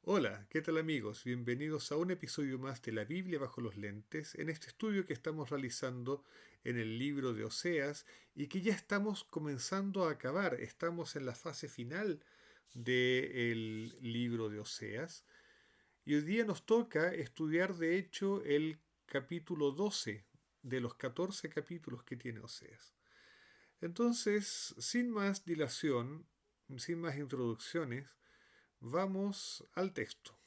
Hola, ¿qué tal amigos? Bienvenidos a un episodio más de la Biblia bajo los lentes, en este estudio que estamos realizando en el libro de Oseas y que ya estamos comenzando a acabar. Estamos en la fase final del libro de Oseas y hoy día nos toca estudiar de hecho el capítulo 12 de los 14 capítulos que tiene Oseas. Entonces, sin más dilación, sin más introducciones, vamos al texto.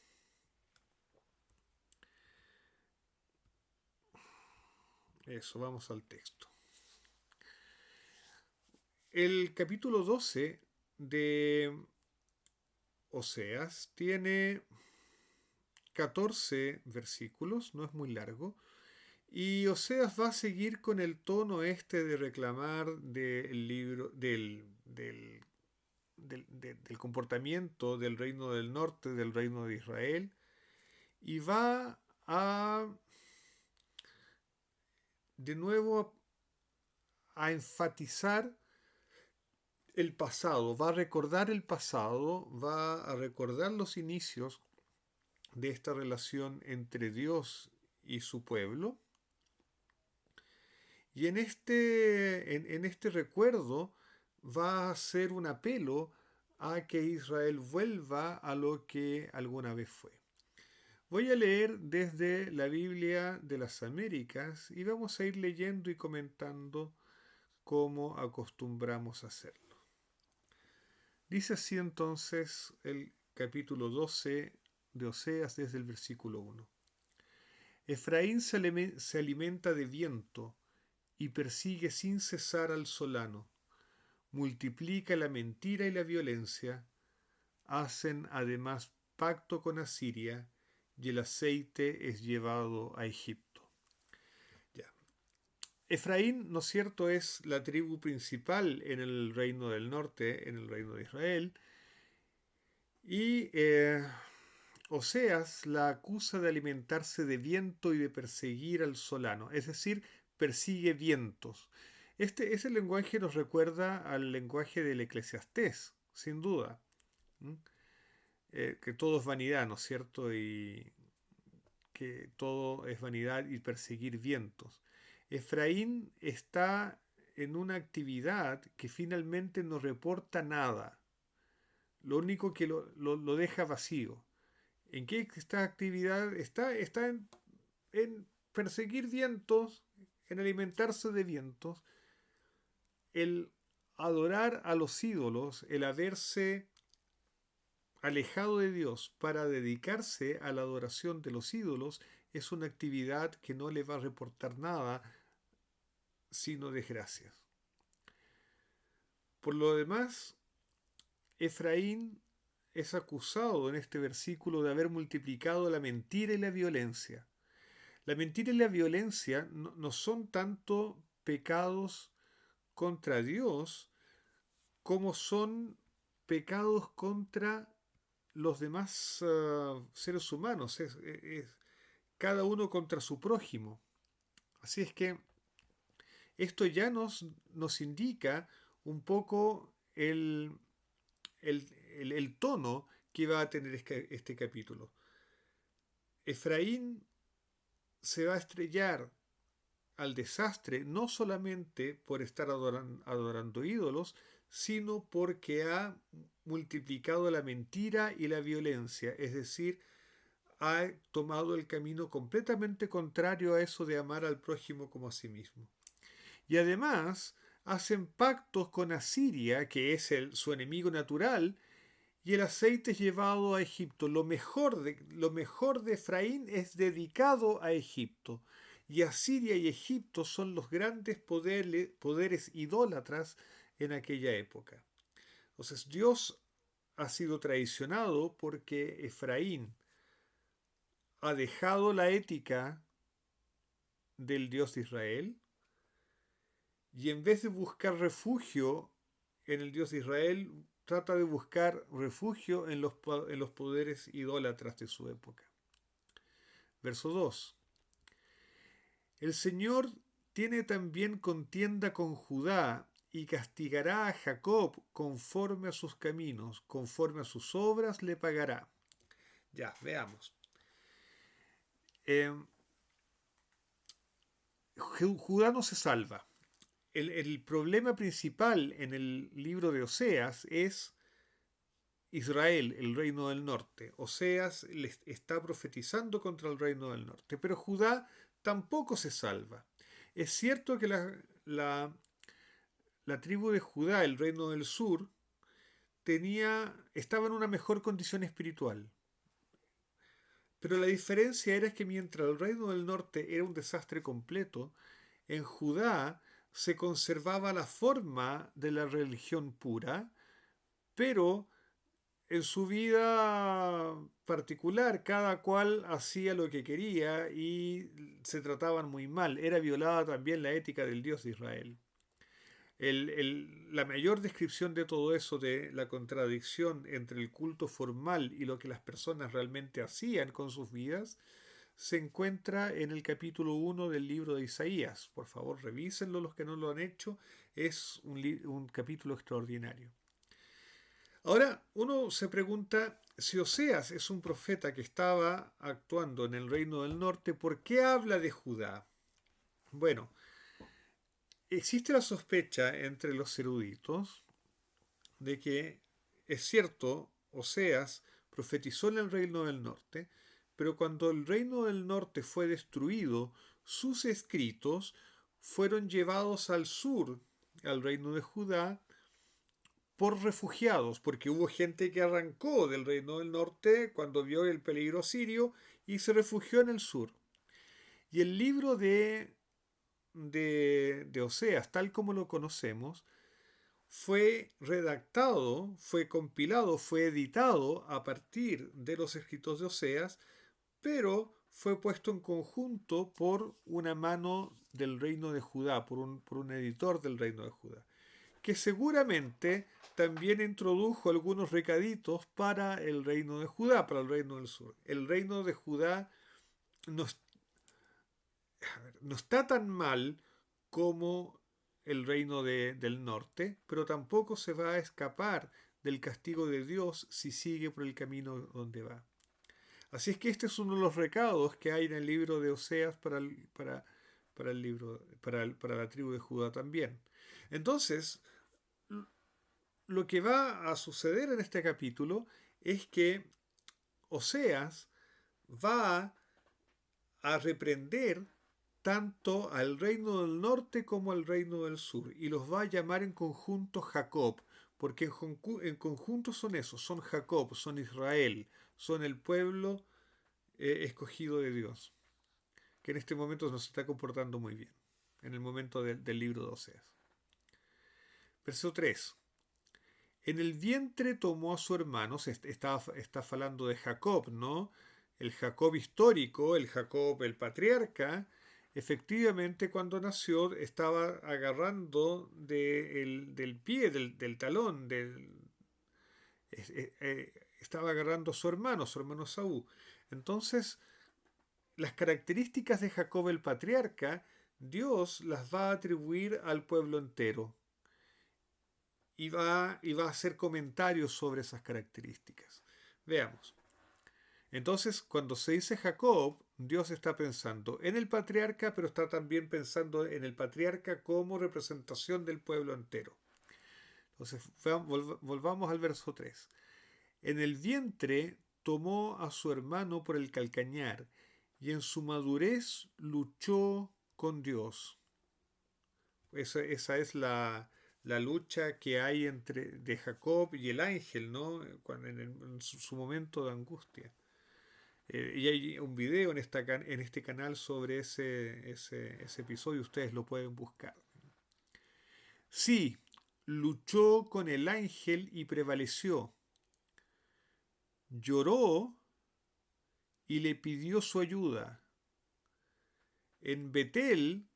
Eso, vamos al texto. El capítulo 12 de Oseas tiene 14 versículos, no es muy largo, y Oseas va a seguir con el tono este de reclamar del libro, del comportamiento del reino del norte, del reino de Israel, y va a de nuevo a enfatizar el pasado, va a recordar el pasado, va a recordar los inicios de esta relación entre Dios y su pueblo. Y en este recuerdo va a ser un apelo a que Israel vuelva a lo que alguna vez fue. Voy a leer desde la Biblia de las Américas y vamos a ir leyendo y comentando como acostumbramos a hacerlo. Dice así entonces el capítulo 12 de Oseas desde el versículo 1. Efraín se alimenta de viento y persigue sin cesar al solano. Multiplica la mentira y la violencia. Hacen además pacto con Asiria y el aceite es llevado a Egipto. Ya. Efraín, ¿no es cierto?, es la tribu principal en el reino del norte, en el reino de Israel. Y Oseas la acusa de alimentarse de viento y de perseguir al solano, es decir, persigue vientos. Ese lenguaje nos recuerda al lenguaje del Eclesiastés, sin duda. ¿Mm? Que todo es vanidad, ¿no es cierto? Y que todo es vanidad y perseguir vientos. Efraín está en una actividad que finalmente no reporta nada. Lo único que lo deja vacío. ¿En qué esta actividad está? Está en perseguir vientos, en alimentarse de vientos, el adorar a los ídolos, el haberse alejado de Dios para dedicarse a la adoración de los ídolos, es una actividad que no le va a reportar nada sino desgracias. Por lo demás, Efraín es acusado en este versículo de haber multiplicado la mentira y la violencia. La mentira y la violencia no son tanto pecados contra Dios como son pecados contra los demás seres humanos. Es cada uno contra su prójimo. Así es que esto ya nos indica un poco el tono que va a tener este capítulo. Efraín se va a estrellar al desastre no solamente por estar adorando ídolos, sino porque ha multiplicado la mentira y la violencia, es decir, ha tomado el camino completamente contrario a eso de amar al prójimo como a sí mismo. Y además hacen pactos con Asiria, que es su enemigo natural, y el aceite es llevado a Egipto. Lo mejor de Efraín es dedicado a Egipto. Y Asiria y Egipto son los grandes poderes idólatras en aquella época. Entonces Dios ha sido traicionado porque Efraín ha dejado la ética del Dios de Israel y en vez de buscar refugio en el Dios de Israel, trata de buscar refugio en los poderes idólatras de su época. Verso 2. El Señor tiene también contienda con Judá y castigará a Jacob conforme a sus caminos, conforme a sus obras le pagará. Ya, veamos. Eh, Judá no se salva. El problema principal en el libro de Oseas es Israel, el reino del norte. Oseas les está profetizando contra el reino del norte, pero Judá tampoco se salva. Es cierto que la tribu de Judá, el reino del sur, estaba en una mejor condición espiritual. Pero la diferencia era que mientras el reino del norte era un desastre completo, en Judá se conservaba la forma de la religión pura, pero en su vida particular cada cual hacía lo que quería y se trataban muy mal. Era violada también la ética del Dios de Israel. La mayor descripción de todo eso, de la contradicción entre el culto formal y lo que las personas realmente hacían con sus vidas, se encuentra en el capítulo 1 del libro de Isaías. Por favor, revísenlo los que no lo han hecho. Es un capítulo extraordinario. Ahora, uno se pregunta, si Oseas es un profeta que estaba actuando en el reino del norte, ¿por qué habla de Judá? Bueno, existe la sospecha entre los eruditos de que es cierto, Oseas profetizó en el reino del norte, pero cuando el reino del norte fue destruido, sus escritos fueron llevados al sur, al reino de Judá, por refugiados, porque hubo gente que arrancó del reino del norte cuando vio el peligro sirio y se refugió en el sur. Y el libro de Oseas, tal como lo conocemos, fue redactado, fue compilado, fue editado a partir de los escritos de Oseas, pero fue puesto en conjunto por una mano del reino de Judá, por un editor del reino de Judá, que seguramente también introdujo algunos recaditos para el reino de Judá, para el reino del sur. El reino de Judá no, no está tan mal como el reino del norte, pero tampoco se va a escapar del castigo de Dios si sigue por el camino donde va. Así es que este es uno de los recados que hay en el libro de Oseas para el libro, para la tribu de Judá también. Entonces, lo que va a suceder en este capítulo es que Oseas va a reprender tanto al reino del norte como al reino del sur, y los va a llamar en conjunto Jacob, porque en conjunto son esos, son Jacob, son Israel, son el pueblo escogido de Dios, que en este momento nos está comportando muy bien, en el momento del libro de Oseas. Verso 3. En el vientre tomó a su hermano, está hablando de Jacob, ¿no? El Jacob histórico, el Jacob el patriarca, efectivamente cuando nació estaba agarrando del pie, del talón, estaba agarrando a su hermano Saúl. Entonces, las características de Jacob el patriarca, Dios las va a atribuir al pueblo entero y va a hacer comentarios sobre esas características. Veamos. Entonces, cuando se dice Jacob, Dios está pensando en el patriarca, pero está también pensando en el patriarca como representación del pueblo entero. Entonces, volvamos al verso 3. En el vientre tomó a su hermano por el calcañar, y en su madurez luchó con Dios. Esa es la lucha que hay de Jacob y el ángel, ¿no? En su momento de angustia. Y hay un video en este canal sobre ese episodio, ustedes lo pueden buscar. Sí, luchó con el ángel y prevaleció. Lloró y le pidió su ayuda. En Betel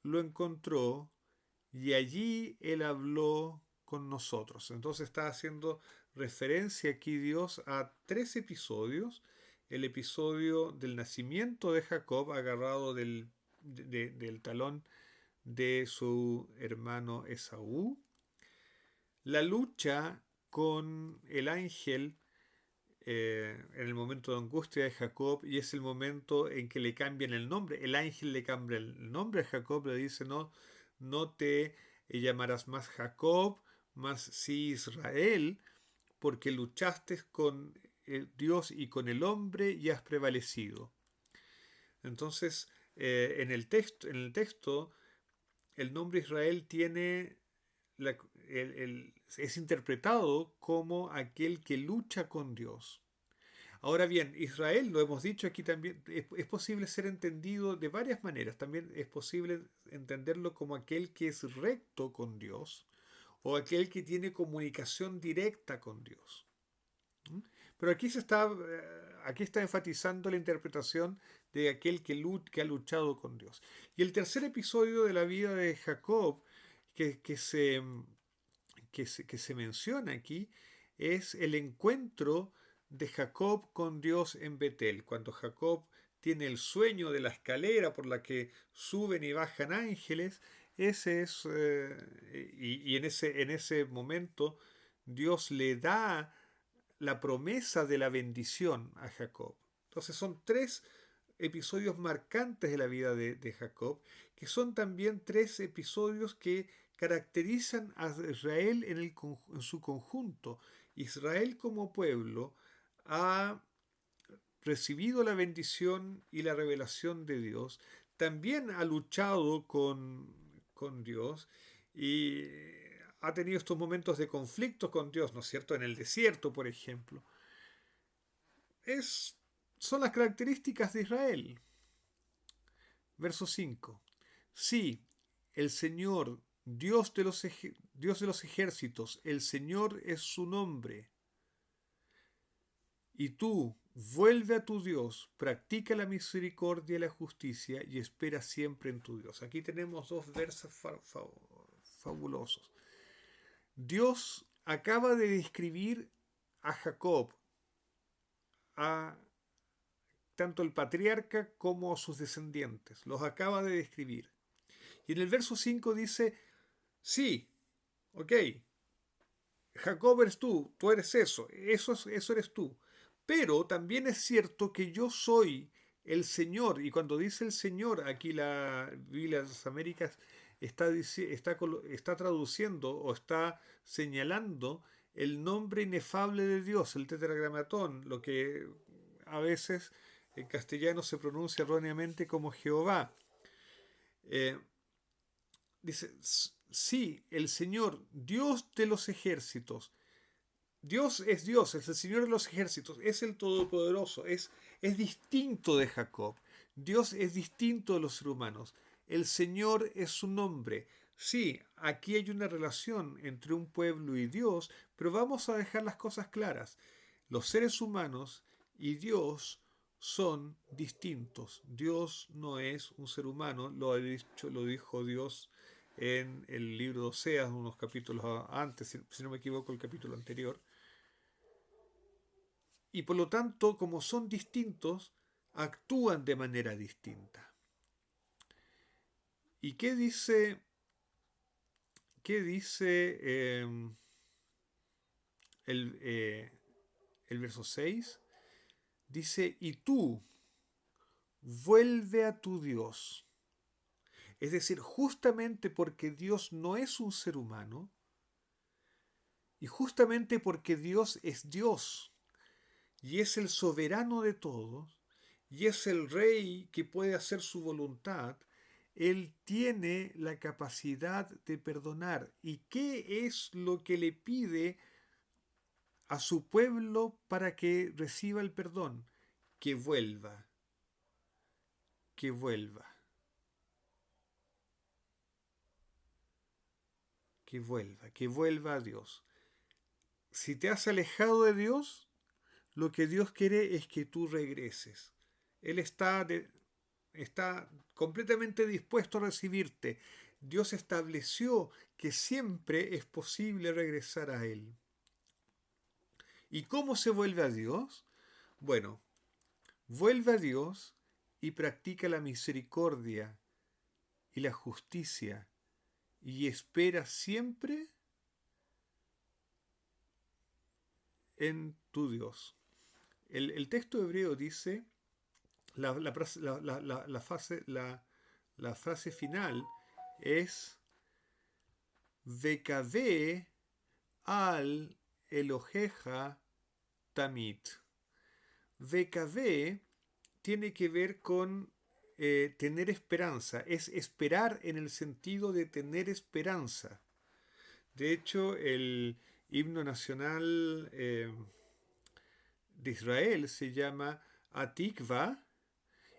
lo encontró y allí él habló con nosotros. Entonces está haciendo referencia aquí Dios a 3 episodios. El episodio del nacimiento de Jacob agarrado del talón de su hermano Esaú. La lucha con el ángel en el momento de angustia de Jacob, y es el momento en que le cambian el nombre. El ángel le cambia el nombre a Jacob, le dice, no, no te llamarás más Jacob, más sí Israel, porque luchaste con Dios y con el hombre y has prevalecido. Entonces, en el texto, el nombre Israel tiene es interpretado como aquel que lucha con Dios. Ahora bien, Israel, lo hemos dicho aquí también, es posible ser entendido de varias maneras. También es posible entenderlo como aquel que es recto con Dios o aquel que tiene comunicación directa con Dios. ¿Mm? Pero aquí está enfatizando la interpretación de aquel que ha luchado con Dios. Y el tercer episodio de la vida de Jacob que, que se, que se menciona aquí es el encuentro de Jacob con Dios en Betel, cuando Jacob tiene el sueño de la escalera por la que suben y bajan ángeles. Ese es, y en ese momento Dios le da la promesa de la bendición a Jacob. Entonces son tres episodios marcantes de la vida de Jacob, que son también tres episodios que caracterizan a Israel en su conjunto. Israel como pueblo ha recibido la bendición y la revelación de Dios, también ha luchado con Dios y ha tenido estos momentos de conflicto con Dios, ¿no es cierto? En el desierto, por ejemplo. Es, son las características de Israel. Verso 5. Sí, el Señor, Dios de los ejércitos, el Señor es su nombre. Y tú, vuelve a tu Dios, practica la misericordia y la justicia y espera siempre en tu Dios. Aquí tenemos dos versos fabulosos. Dios acaba de describir a Jacob, a tanto el patriarca como a sus descendientes. Los acaba de describir. Y en el verso 5 dice, sí, ok, Jacob eres tú eres eso eres tú. Pero también es cierto que yo soy el Señor, y cuando dice el Señor, aquí la Biblia de las Américas está traduciendo o está señalando el nombre inefable de Dios, el tetragramatón, lo que a veces en castellano se pronuncia erróneamente como Jehová. Eh, Dice, sí, el Señor, Dios de los ejércitos. Dios, es el Señor de los ejércitos, es el Todopoderoso, es distinto de Jacob. Dios es distinto de los seres humanos. El Señor es su nombre. Sí, aquí hay una relación entre un pueblo y Dios, pero vamos a dejar las cosas claras. Los seres humanos y Dios son distintos. Dios no es un ser humano, lo dijo Dios en el libro de Oseas, unos capítulos antes, si no me equivoco, el capítulo anterior. Y por lo tanto, como son distintos, actúan de manera distinta. ¿Y qué dice el, eh, el verso 6? Dice, y tú, vuelve a tu Dios. Es decir, justamente porque Dios no es un ser humano, y justamente porque Dios es Dios, y es el soberano de todos, y es el rey que puede hacer su voluntad, Él tiene la capacidad de perdonar. ¿Y qué es lo que le pide a su pueblo para que reciba el perdón? Que vuelva, que vuelva, que vuelva a Dios. Si te has alejado de Dios, lo que Dios quiere es que tú regreses. Él está completamente dispuesto a recibirte. Dios estableció que siempre es posible regresar a Él. ¿Y cómo se vuelve a Dios? Bueno, vuelve a Dios y practica la misericordia y la justicia y espera siempre en tu Dios. el texto hebreo dice, la frase final es Vekave al Eloheja Tamit. Vekave tiene que ver con tener esperanza, es esperar en el sentido de tener esperanza. De hecho, el himno nacional de Israel se llama Atikva,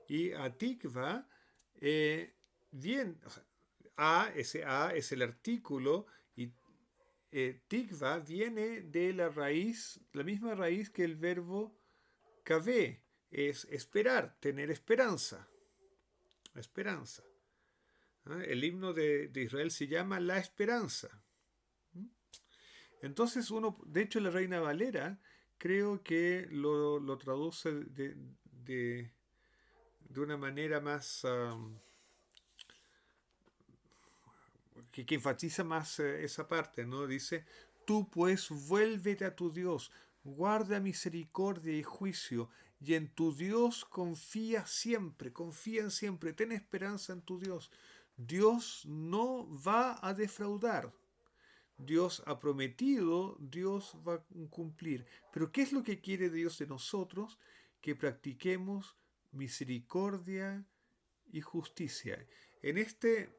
y Atikva, bien, o sea, ese A es el artículo, y Tikva viene de la misma raíz que el verbo kavé, es esperar, tener esperanza. Esperanza. El himno de Israel se llama La Esperanza. Entonces de hecho la Reina Valera creo que lo traduce de una manera más que enfatiza más esa parte, ¿no? Dice, tú pues vuélvete a tu Dios, guarda misericordia y juicio, y en tu Dios confía siempre, ten esperanza en tu Dios. Dios no va a defraudar. Dios ha prometido, Dios va a cumplir. Pero ¿qué es lo que quiere Dios de nosotros? Que practiquemos misericordia y justicia. En este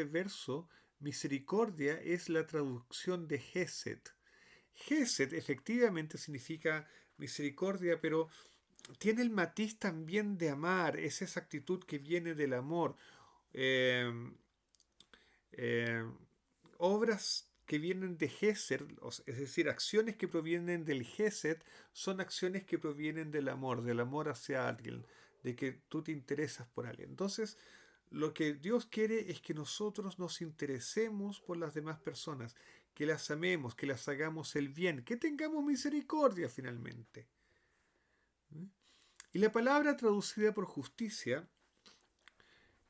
verso, misericordia es la traducción de Gesed. Gesed efectivamente significa misericordia, pero tiene el matiz también de amar, es esa actitud que viene del amor. Eh, eh, Obras que vienen de Gesed, es decir, acciones que provienen del Gesed, son acciones que provienen del amor hacia alguien, de que tú te interesas por alguien. Entonces, lo que Dios quiere es que nosotros nos interesemos por las demás personas, que las amemos, que las hagamos el bien, que tengamos misericordia finalmente. Y la palabra traducida por justicia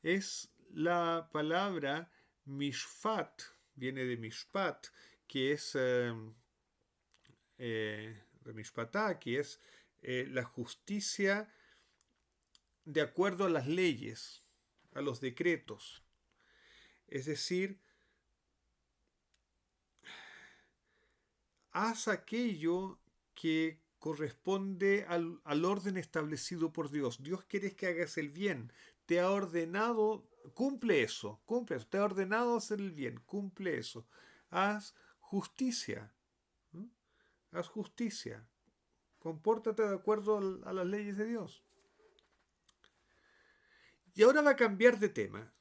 es la palabra mishfat, viene de mishpat, que es de mishpatá, que es la justicia de acuerdo a las leyes, a los decretos. Es decir, haz aquello que corresponde al orden establecido por Dios. Dios quiere que hagas el bien. Te ha ordenado, cumple eso, te ha ordenado hacer el bien, cumple eso. Haz justicia, ¿no? Haz justicia. Compórtate de acuerdo a las leyes de Dios. Y ahora va a cambiar de tema.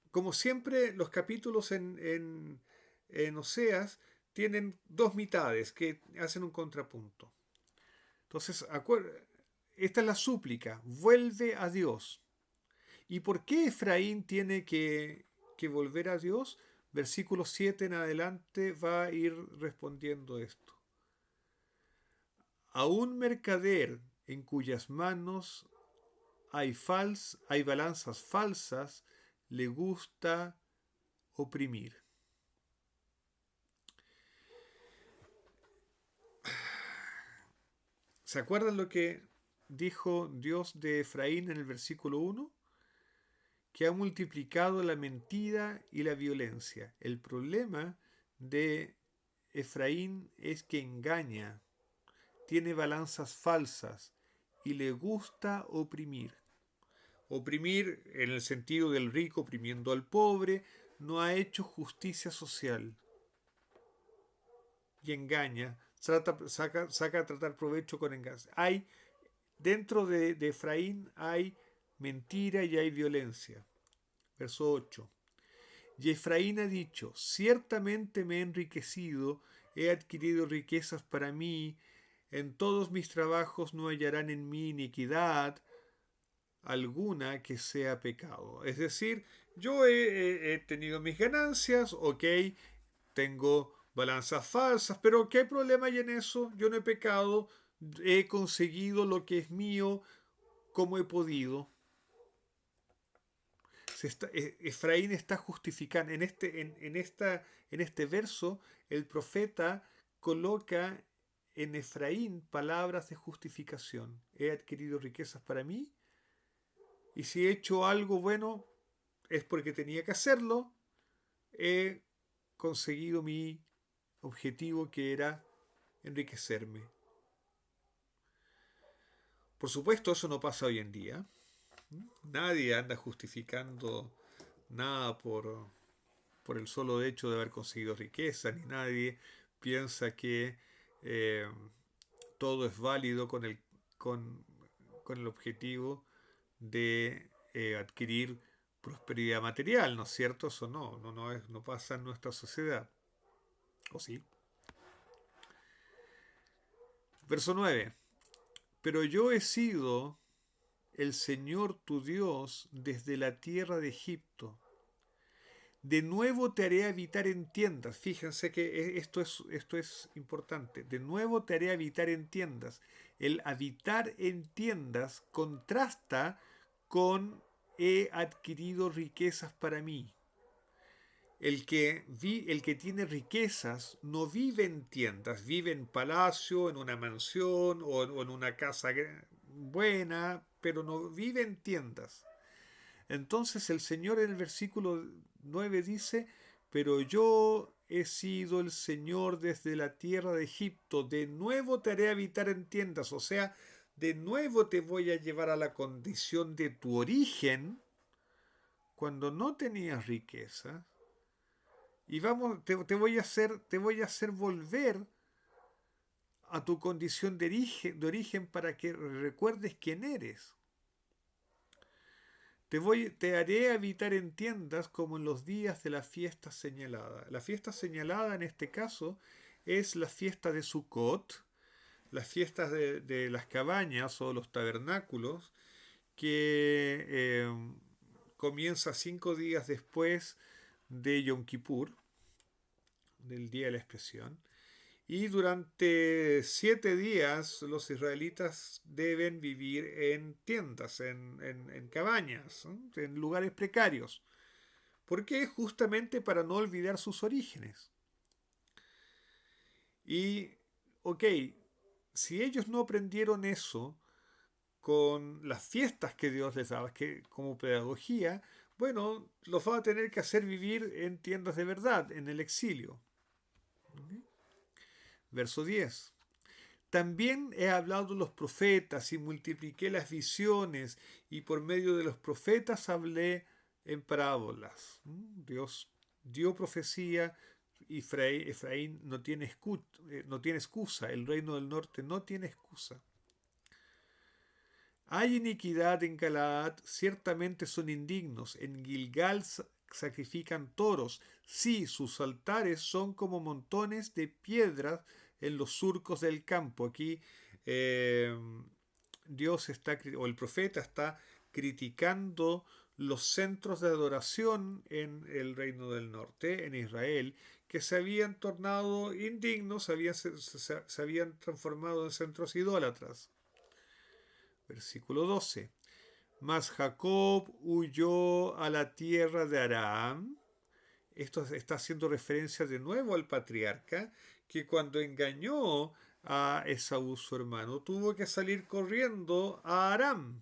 Como siempre, los capítulos en Oseas tienen dos mitades que hacen un contrapunto. Entonces, esta es la súplica, vuelve a Dios. ¿Y por qué Efraín tiene que volver a Dios? Versículo 7 en adelante va a ir respondiendo esto. A un mercader en cuyas manos hay balanzas falsas, le gusta oprimir. ¿Se acuerdan lo que dijo Dios de Efraín en el versículo 1? Que ha multiplicado la mentira y la violencia. El problema de Efraín es que engaña, tiene balanzas falsas y le gusta oprimir. Oprimir en el sentido del rico oprimiendo al pobre, no ha hecho justicia social. Y engaña, saca a tratar provecho con engaño. Dentro de Efraín hay mentira y hay violencia. Verso 8. Y Efraín ha dicho, ciertamente me he enriquecido, he adquirido riquezas para mí, en todos mis trabajos no hallarán en mí iniquidad alguna que sea pecado. Es decir, yo he tenido mis ganancias, ok, tengo balanzas falsas, pero ¿qué problema hay en eso? Yo no he pecado, he conseguido lo que es mío como he podido. Efraín está justificando. En este verso, el profeta coloca en Efraín palabras de justificación. He adquirido riquezas para mí, y si he hecho algo bueno es porque tenía que hacerlo. He conseguido mi objetivo, que era enriquecerme. Por supuesto, eso no pasa hoy en día. Nadie anda justificando nada por el solo hecho de haber conseguido riqueza, ni nadie piensa que eh, todo es válido con, con el objetivo de adquirir prosperidad material, ¿no es cierto? Eso no pasa en nuestra sociedad. ¿O sí? Verso 9. Pero yo he sido el Señor tu Dios desde la tierra de Egipto. De nuevo te haré habitar en tiendas. Fíjense que esto es importante. De nuevo te haré habitar en tiendas. El habitar en tiendas contrasta con he adquirido riquezas para mí. El que tiene riquezas no vive en tiendas, vive en palacio, en una mansión o en una casa buena, pero no vive en tiendas. Entonces el Señor en el versículo 9 dice, pero yo he sido el Señor desde la tierra de Egipto, de nuevo te haré habitar en tiendas, o sea, de nuevo te voy a llevar a la condición de tu origen, cuando no tenías riqueza, y vamos, te voy a hacer volver a tu condición de origen para que recuerdes quién eres. Te haré habitar en tiendas como en los días de la fiesta señalada. La fiesta señalada en este caso es la fiesta de Sukkot, las fiestas de las cabañas o los tabernáculos, que comienza 5 días después de Yom Kippur, del día de la expiación. Y durante 7 días los israelitas deben vivir en tiendas, en cabañas, ¿no? En lugares precarios. ¿Por qué? Justamente para no olvidar sus orígenes. Y, ok, si ellos no aprendieron eso con las fiestas que Dios les daba, que como pedagogía, bueno, los va a tener que hacer vivir en tiendas de verdad, en el exilio. ¿Okay? Verso 10. También he hablado de los profetas y multipliqué las visiones, y por medio de los profetas hablé en parábolas. Dios dio profecía. Efraín no tiene excusa. El reino del norte no tiene excusa. Hay iniquidad en Galaad, ciertamente son indignos. En Gilgal sacrifican toros. Sí, sus altares son como montones de piedras en los surcos del campo. Aquí eh, Dios está, o el profeta está criticando los centros de adoración en el reino del norte, en Israel, que se habían tornado indignos, se habían transformado en centros idólatras. Versículo 12. Mas Jacob huyó a la tierra de Aram. Esto está haciendo referencia de nuevo al patriarca, que cuando engañó a Esaú, su hermano, tuvo que salir corriendo a Aram,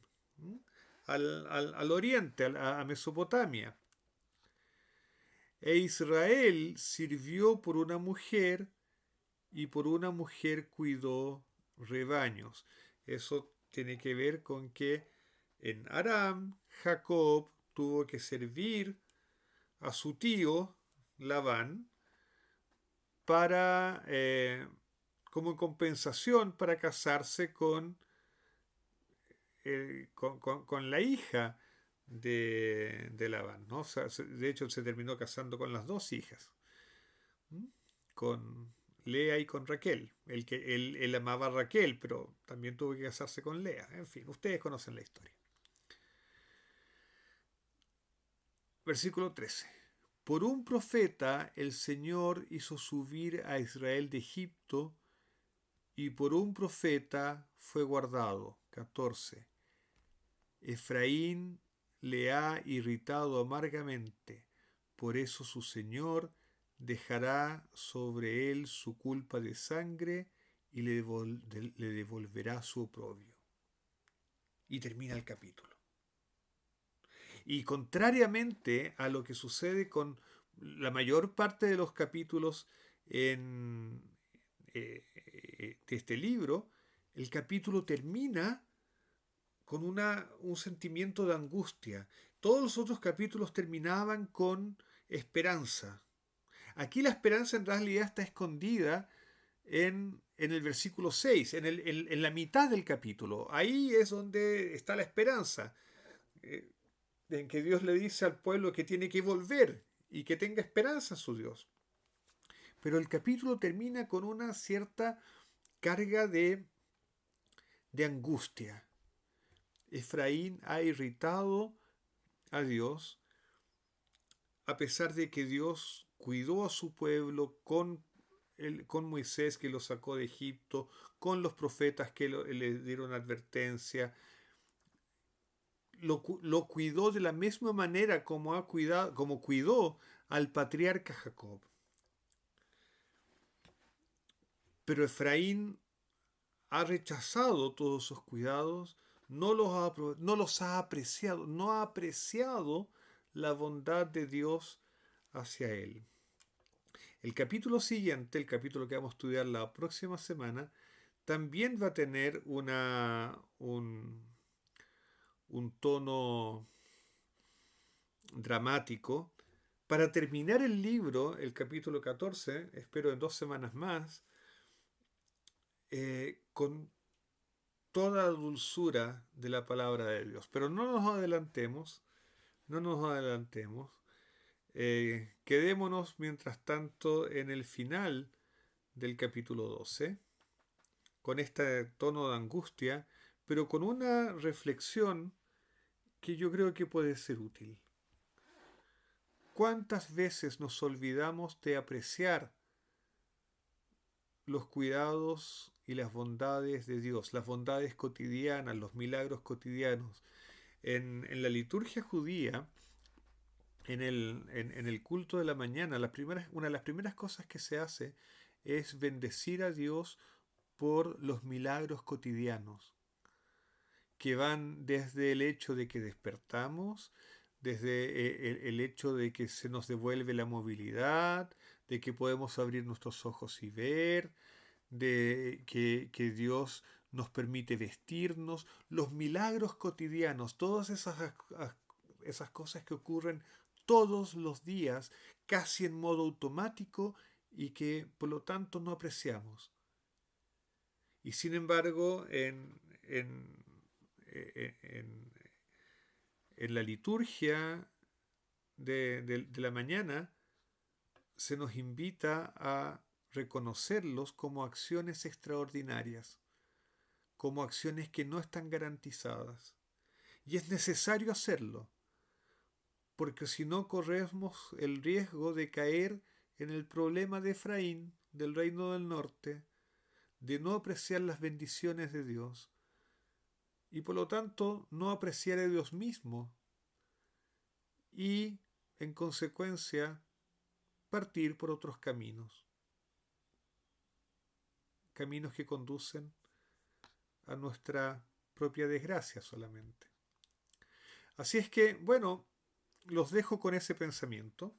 al oriente, a Mesopotamia. E Israel sirvió por una mujer, y por una mujer cuidó rebaños. Eso tiene que ver con que en Aram Jacob tuvo que servir a su tío Labán para como compensación para casarse con la hija de Labán, ¿no? O sea, de hecho se terminó casando con las dos hijas, con Lea y con Raquel. Él amaba a Raquel, pero también tuvo que casarse con Lea. En fin, ustedes conocen la historia. Versículo 13. Por un profeta el Señor hizo subir a Israel de Egipto, y por un profeta fue guardado. 14. Efraín le ha irritado amargamente, por eso su Señor dejará sobre él su culpa de sangre y le devolverá su oprobio. Y termina el capítulo. Y contrariamente a lo que sucede con la mayor parte de los capítulos de este libro, el capítulo termina con un sentimiento de angustia. Todos los otros capítulos terminaban con esperanza. Aquí la esperanza en realidad está escondida en el versículo 6, en la mitad del capítulo. Ahí es donde está la esperanza, en que Dios le dice al pueblo que tiene que volver y que tenga esperanza en su Dios. Pero el capítulo termina con una cierta carga de angustia. Efraín ha irritado a Dios, a pesar de que Dios cuidó a su pueblo con Moisés, que lo sacó de Egipto, con los profetas que le dieron advertencia. Lo cuidó de la misma manera como cuidó al patriarca Jacob. Pero Efraín ha rechazado todos esos cuidados, no los ha apreciado, no ha apreciado la bondad de Dios hacia él. El capítulo siguiente, el capítulo que vamos a estudiar la próxima semana, también va a tener un tono dramático. Para terminar el libro, el capítulo 14, espero en 2 semanas más, con toda la dulzura de la palabra de Dios. Pero no nos adelantemos, quedémonos mientras tanto en el final del capítulo 12, con este tono de angustia, pero con una reflexión que yo creo que puede ser útil. ¿Cuántas veces nos olvidamos de apreciar los cuidados y las bondades de Dios, las bondades cotidianas, los milagros cotidianos? En la liturgia judía, en el culto de la mañana, una de las primeras cosas que se hace es bendecir a Dios por los milagros cotidianos, que van desde el hecho de que despertamos, desde el hecho de que se nos devuelve la movilidad, de que podemos abrir nuestros ojos y ver, de que Dios nos permite vestirnos, los milagros cotidianos, todas esas cosas que ocurren todos los días, casi en modo automático y que por lo tanto no apreciamos. Y sin embargo, en la liturgia de la mañana se nos invita a reconocerlos como acciones extraordinarias, como acciones que no están garantizadas. Y es necesario hacerlo, porque si no corremos el riesgo de caer en el problema de Efraín, del reino del norte, de no apreciar las bendiciones de Dios y por lo tanto no apreciar a Dios mismo y en consecuencia partir por otros caminos que conducen a nuestra propia desgracia solamente. Así es que, bueno, los dejo con ese pensamiento.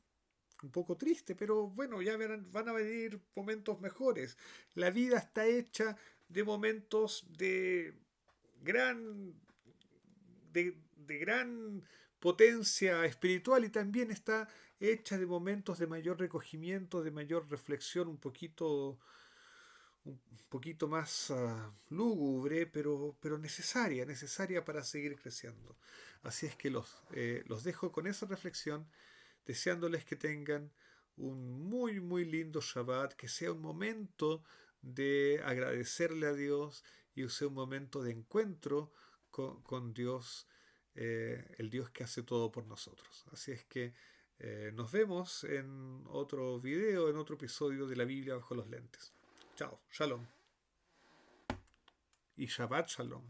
Un poco triste, pero bueno, ya van a venir momentos mejores. La vida está hecha de momentos gran, de gran potencia espiritual y también está hecha de momentos de mayor recogimiento, de mayor reflexión, un poquito más lúgubre, pero necesaria para seguir creciendo. Así es que los dejo con esa reflexión, deseándoles que tengan un muy, muy lindo Shabbat, que sea un momento de agradecerle a Dios y sea un momento de encuentro con Dios, el Dios que hace todo por nosotros. Así es que nos vemos en otro video, en otro episodio de la Biblia bajo los lentes. Chao, Shalom. Y Shabbat Shalom.